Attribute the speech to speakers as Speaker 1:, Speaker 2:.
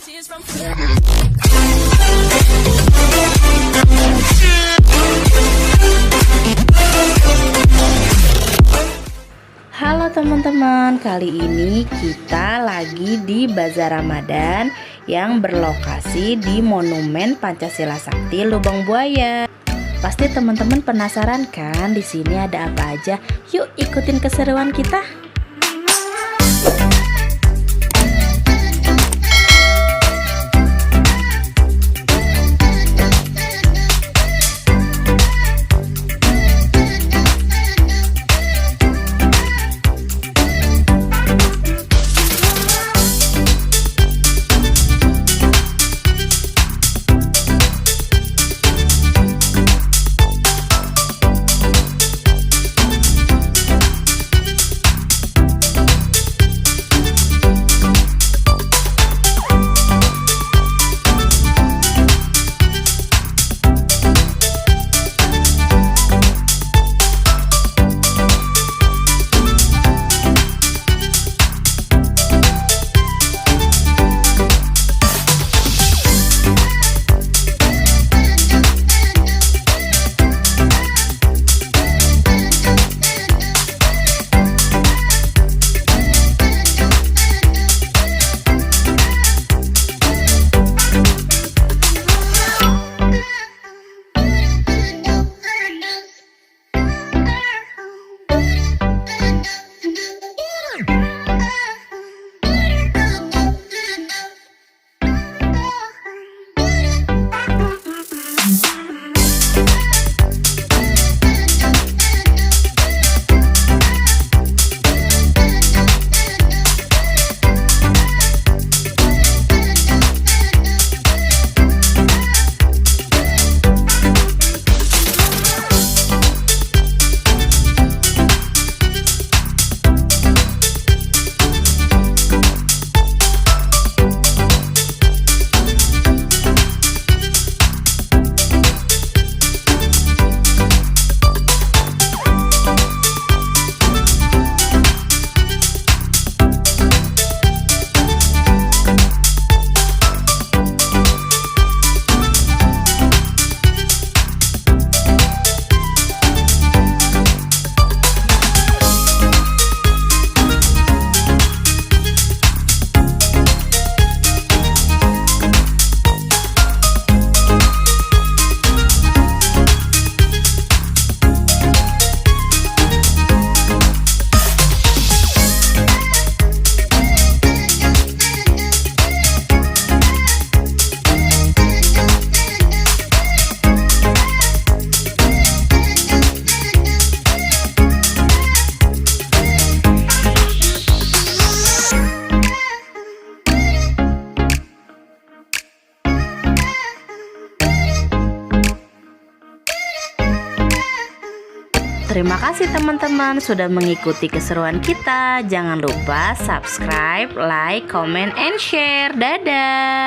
Speaker 1: Halo teman-teman, kali ini kita lagi di Bazar Ramadan yang berlokasi di Monumen Pancasila Sakti Lubang Buaya. Pasti teman-teman penasaran kan di sini ada apa aja? Yuk ikutin keseruan kita. Terima kasih teman-teman sudah mengikuti keseruan kita. Jangan lupa subscribe, like, comment, and share. Dadah.